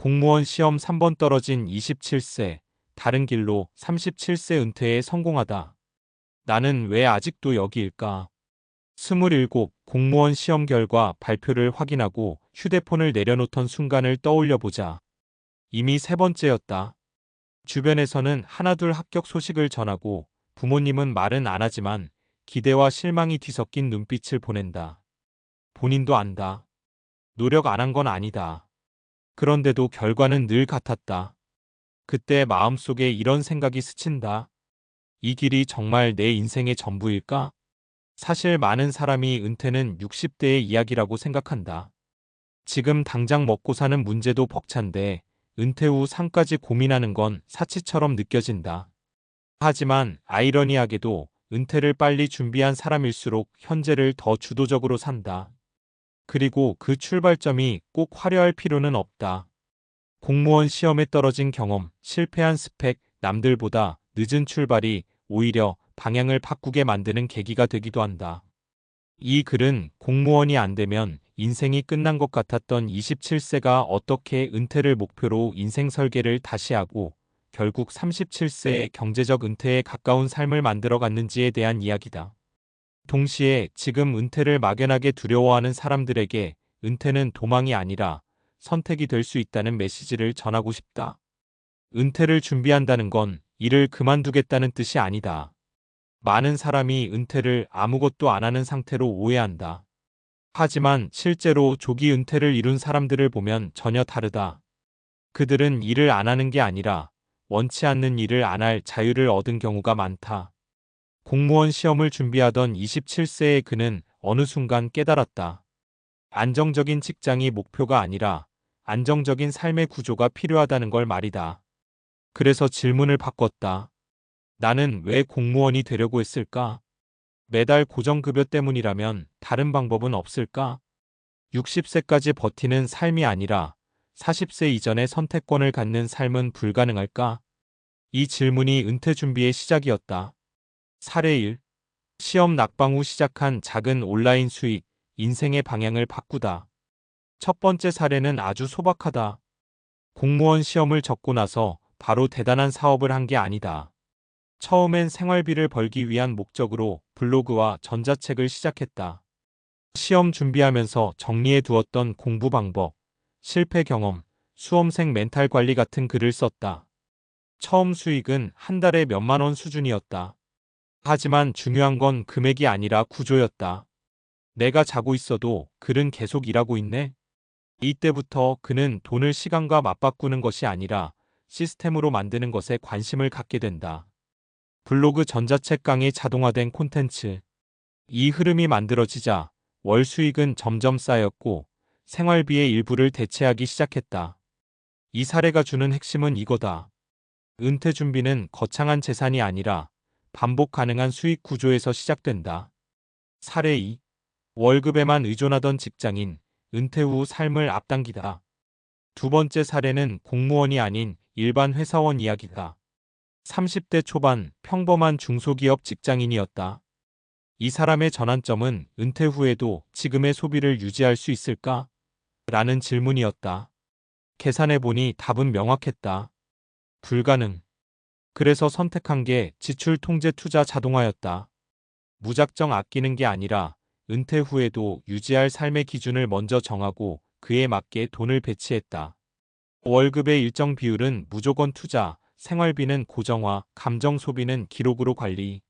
공무원 시험 3번 떨어진 27세, 다른 길로 37세 은퇴에 성공하다. 나는 왜 아직도 여기일까? 27 공무원 시험 결과 발표를 확인하고 휴대폰을 내려놓던 순간을 떠올려 보자. 이미 세 번째였다. 주변에서는 하나둘 합격 소식을 전하고 부모님은 말은 안 하지만 기대와 실망이 뒤섞인 눈빛을 보낸다. 본인도 안다. 노력 안 한 건 아니다. 그런데도 결과는 늘 같았다. 그때 마음속에 이런 생각이 스친다. 이 길이 정말 내 인생의 전부일까? 사실 많은 사람이 은퇴는 60대의 이야기라고 생각한다. 지금 당장 먹고 사는 문제도 벅찬데 은퇴 후 삶까지 고민하는 건 사치처럼 느껴진다. 하지만 아이러니하게도 은퇴를 빨리 준비한 사람일수록 현재를 더 주도적으로 산다. 그리고 그 출발점이 꼭 화려할 필요는 없다. 공무원 시험에 떨어진 경험, 실패한 스펙, 남들보다 늦은 출발이 오히려 방향을 바꾸게 만드는 계기가 되기도 한다. 이 글은 공무원이 안 되면 인생이 끝난 것 같았던 27세가 어떻게 은퇴를 목표로 인생 설계를 다시 하고 결국 37세의 경제적 은퇴에 가까운 삶을 만들어갔는지에 대한 이야기다. 동시에 지금 은퇴를 막연하게 두려워하는 사람들에게 은퇴는 도망이 아니라 선택이 될 수 있다는 메시지를 전하고 싶다. 은퇴를 준비한다는 건 일을 그만두겠다는 뜻이 아니다. 많은 사람이 은퇴를 아무것도 안 하는 상태로 오해한다. 하지만 실제로 조기 은퇴를 이룬 사람들을 보면 전혀 다르다. 그들은 일을 안 하는 게 아니라 원치 않는 일을 안 할 자유를 얻은 경우가 많다. 공무원 시험을 준비하던 27세의 그는 어느 순간 깨달았다. 안정적인 직장이 목표가 아니라 안정적인 삶의 구조가 필요하다는 걸 말이다. 그래서 질문을 바꿨다. 나는 왜 공무원이 되려고 했을까? 매달 고정급여 때문이라면 다른 방법은 없을까? 60세까지 버티는 삶이 아니라 40세 이전의 선택권을 갖는 삶은 불가능할까? 이 질문이 은퇴 준비의 시작이었다. 사례 1. 시험 낙방 후 시작한 작은 온라인 수익, 인생의 방향을 바꾸다. 첫 번째 사례는 아주 소박하다. 공무원 시험을 접고 나서 바로 대단한 사업을 한 게 아니다. 처음엔 생활비를 벌기 위한 목적으로 블로그와 전자책을 시작했다. 시험 준비하면서 정리해 두었던 공부 방법, 실패 경험, 수험생 멘탈 관리 같은 글을 썼다. 처음 수익은 한 달에 몇만 원 수준이었다. 하지만 중요한 건 금액이 아니라 구조였다. 내가 자고 있어도 글은 계속 일하고 있네. 이때부터 그는 돈을 시간과 맞바꾸는 것이 아니라 시스템으로 만드는 것에 관심을 갖게 된다. 블로그 전자책 강의 자동화된 콘텐츠. 이 흐름이 만들어지자 월 수익은 점점 쌓였고 생활비의 일부를 대체하기 시작했다. 이 사례가 주는 핵심은 이거다. 은퇴 준비는 거창한 재산이 아니라 반복 가능한 수익 구조에서 시작된다. 사례 2. 월급에만 의존하던 직장인, 은퇴 후 삶을 앞당기다. 두 번째 사례는 공무원이 아닌 일반 회사원 이야기다. 30대 초반 평범한 중소기업 직장인이었다. 이 사람의 전환점은 은퇴 후에도 지금의 소비를 유지할 수 있을까? 라는 질문이었다. 계산해보니 답은 명확했다. 불가능. 그래서 선택한 게 지출 통제 투자 자동화였다. 무작정 아끼는 게 아니라 은퇴 후에도 유지할 삶의 기준을 먼저 정하고 그에 맞게 돈을 배치했다. 월급의 일정 비율은 무조건 투자, 생활비는 고정화, 감정 소비는 기록으로 관리.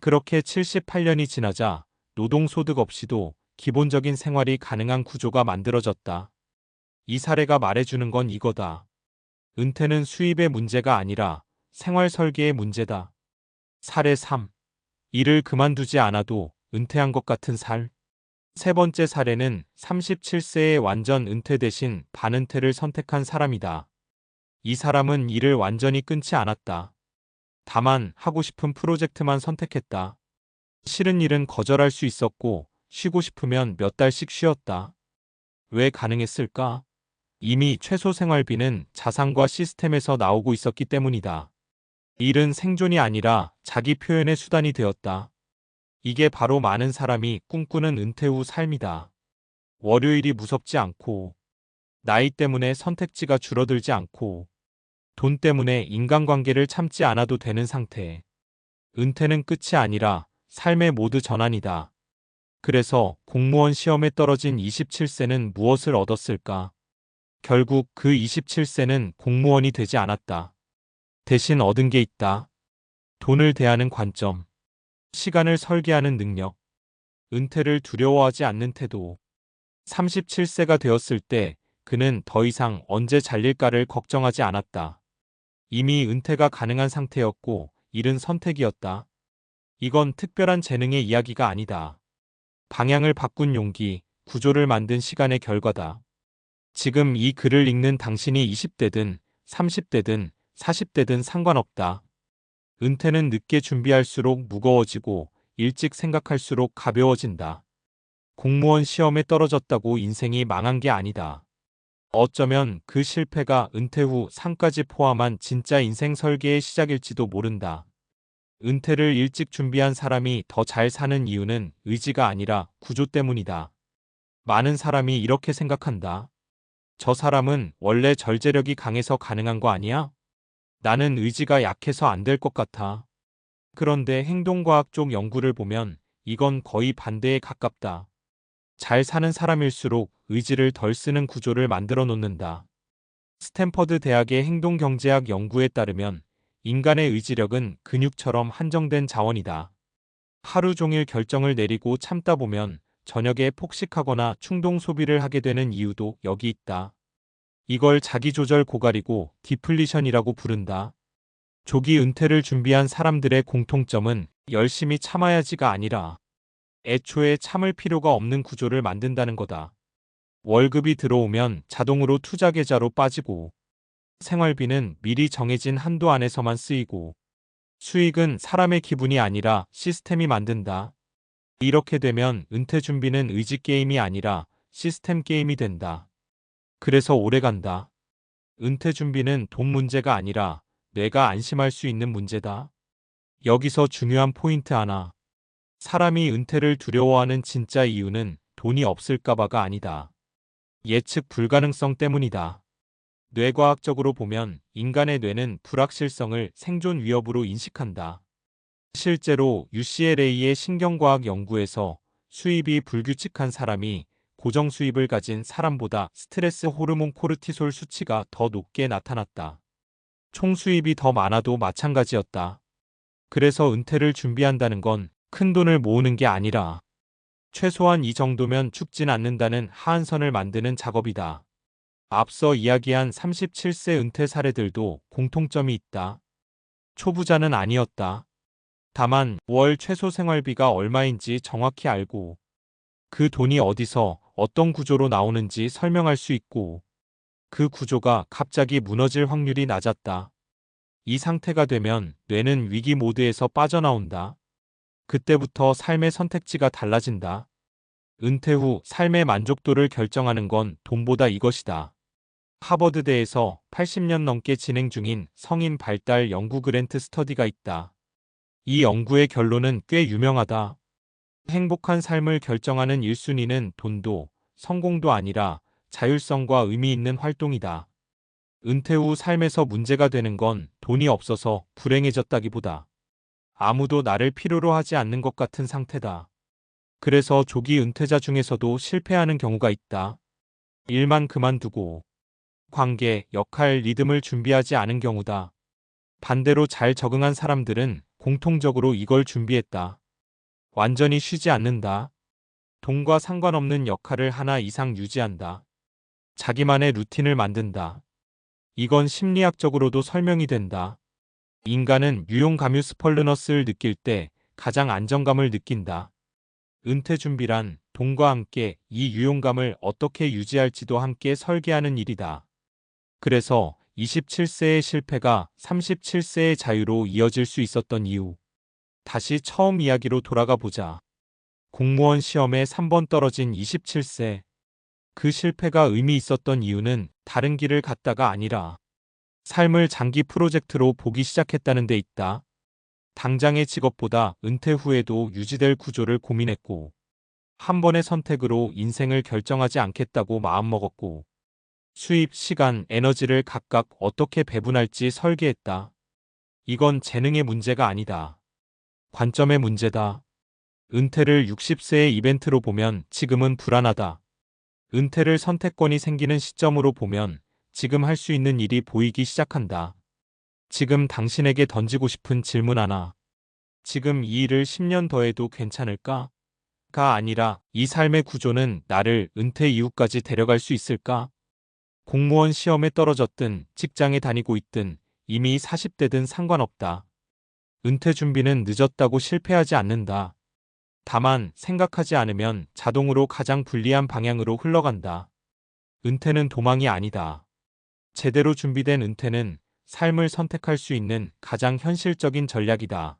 그렇게 78년이 지나자 노동소득 없이도 기본적인 생활이 가능한 구조가 만들어졌다. 이 사례가 말해주는 건 이거다. 은퇴는 수입의 문제가 아니라 생활 설계의 문제다. 사례 3. 일을 그만두지 않아도 은퇴한 것 같은 삶. 세 번째 사례는 37세의 완전 은퇴 대신 반은퇴를 선택한 사람이다. 이 사람은 일을 완전히 끊지 않았다. 다만 하고 싶은 프로젝트만 선택했다. 싫은 일은 거절할 수 있었고 쉬고 싶으면 몇 달씩 쉬었다. 왜 가능했을까? 이미 최소 생활비는 자산과 시스템에서 나오고 있었기 때문이다. 일은 생존이 아니라 자기 표현의 수단이 되었다. 이게 바로 많은 사람이 꿈꾸는 은퇴 후 삶이다. 월요일이 무섭지 않고 나이 때문에 선택지가 줄어들지 않고 돈 때문에 인간관계를 참지 않아도 되는 상태. 은퇴는 끝이 아니라 삶의 모드 전환이다. 그래서 공무원 시험에 떨어진 27세는 무엇을 얻었을까? 결국 그 27세는 공무원이 되지 않았다. 대신 얻은 게 있다. 돈을 대하는 관점, 시간을 설계하는 능력, 은퇴를 두려워하지 않는 태도. 37세가 되었을 때 그는 더 이상 언제 잘릴까를 걱정하지 않았다. 이미 은퇴가 가능한 상태였고 이른 선택이었다. 이건 특별한 재능의 이야기가 아니다. 방향을 바꾼 용기, 구조를 만든 시간의 결과다. 지금 이 글을 읽는 당신이 20대든 30대든 40대든 상관없다. 은퇴는 늦게 준비할수록 무거워지고 일찍 생각할수록 가벼워진다. 공무원 시험에 떨어졌다고 인생이 망한 게 아니다. 어쩌면 그 실패가 은퇴 후 상까지 포함한 진짜 인생 설계의 시작일지도 모른다. 은퇴를 일찍 준비한 사람이 더 잘 사는 이유는 의지가 아니라 구조 때문이다. 많은 사람이 이렇게 생각한다. 저 사람은 원래 절제력이 강해서 가능한 거 아니야? 나는 의지가 약해서 안 될 것 같아. 그런데 행동과학 쪽 연구를 보면 이건 거의 반대에 가깝다. 잘 사는 사람일수록 의지를 덜 쓰는 구조를 만들어 놓는다. 스탠퍼드 대학의 행동경제학 연구에 따르면 인간의 의지력은 근육처럼 한정된 자원이다. 하루 종일 결정을 내리고 참다 보면 저녁에 폭식하거나 충동 소비를 하게 되는 이유도 여기 있다. 이걸 자기조절 고갈이고 디플리션이라고 부른다. 조기 은퇴를 준비한 사람들의 공통점은 열심히 참아야지가 아니라 애초에 참을 필요가 없는 구조를 만든다는 거다. 월급이 들어오면 자동으로 투자 계좌로 빠지고 생활비는 미리 정해진 한도 안에서만 쓰이고 수익은 사람의 기분이 아니라 시스템이 만든다. 이렇게 되면 은퇴 준비는 의지 게임이 아니라 시스템 게임이 된다. 그래서 오래간다. 은퇴 준비는 돈 문제가 아니라 뇌가 안심할 수 있는 문제다. 여기서 중요한 포인트 하나. 사람이 은퇴를 두려워하는 진짜 이유는 돈이 없을까봐가 아니다. 예측 불가능성 때문이다. 뇌과학적으로 보면 인간의 뇌는 불확실성을 생존 위협으로 인식한다. 실제로 UCLA의 신경과학 연구에서 수입이 불규칙한 사람이 고정 수입을 가진 사람보다 스트레스 호르몬 코르티솔 수치가 더 높게 나타났다. 총 수입이 더 많아도 마찬가지였다. 그래서 은퇴를 준비한다는 건 큰 돈을 모으는 게 아니라 최소한 이 정도면 죽진 않는다는 하한선을 만드는 작업이다. 앞서 이야기한 37세 은퇴 사례들도 공통점이 있다. 초부자는 아니었다. 다만 월 최소 생활비가 얼마인지 정확히 알고 그 돈이 어디서 어떤 구조로 나오는지 설명할 수 있고 그 구조가 갑자기 무너질 확률이 낮았다. 이 상태가 되면 뇌는 위기 모드에서 빠져나온다. 그때부터 삶의 선택지가 달라진다. 은퇴 후 삶의 만족도를 결정하는 건 돈보다 이것이다. 하버드대에서 80년 넘게 진행 중인 성인 발달 연구 그랜트 스터디가 있다. 이 연구의 결론은 꽤 유명하다. 행복한 삶을 결정하는 1순위는 돈도 성공도 아니라 자율성과 의미 있는 활동이다. 은퇴 후 삶에서 문제가 되는 건 돈이 없어서 불행해졌다기보다 아무도 나를 필요로 하지 않는 것 같은 상태다. 그래서 조기 은퇴자 중에서도 실패하는 경우가 있다. 일만 그만두고 관계, 역할, 리듬을 준비하지 않은 경우다. 반대로 잘 적응한 사람들은 공통적으로 이걸 준비했다. 완전히 쉬지 않는다. 돈과 상관없는 역할을 하나 이상 유지한다. 자기만의 루틴을 만든다. 이건 심리학적으로도 설명이 된다. 인간은 유용가뮤스펄르너스를 느낄 때 가장 안정감을 느낀다. 은퇴 준비란 돈과 함께 이 유용감을 어떻게 유지할지도 함께 설계하는 일이다. 그래서 27세의 실패가 37세의 자유로 이어질 수 있었던 이유. 다시 처음 이야기로 돌아가 보자. 공무원 시험에 3번 떨어진 27세. 그 실패가 의미 있었던 이유는 다른 길을 갔다가 아니라 삶을 장기 프로젝트로 보기 시작했다는 데 있다. 당장의 직업보다 은퇴 후에도 유지될 구조를 고민했고 한 번의 선택으로 인생을 결정하지 않겠다고 마음먹었고 수입, 시간, 에너지를 각각 어떻게 배분할지 설계했다. 이건 재능의 문제가 아니다. 관점의 문제다. 은퇴를 60세의 이벤트로 보면 지금은 불안하다. 은퇴를 선택권이 생기는 시점으로 보면 지금 할 수 있는 일이 보이기 시작한다. 지금 당신에게 던지고 싶은 질문 하나. 지금 이 일을 10년 더 해도 괜찮을까? 가 아니라 이 삶의 구조는 나를 은퇴 이후까지 데려갈 수 있을까? 공무원 시험에 떨어졌든 직장에 다니고 있든 이미 40대든 상관없다. 은퇴 준비는 늦었다고 실패하지 않는다. 다만 생각하지 않으면 자동으로 가장 불리한 방향으로 흘러간다. 은퇴는 도망이 아니다. 제대로 준비된 은퇴는 삶을 선택할 수 있는 가장 현실적인 전략이다.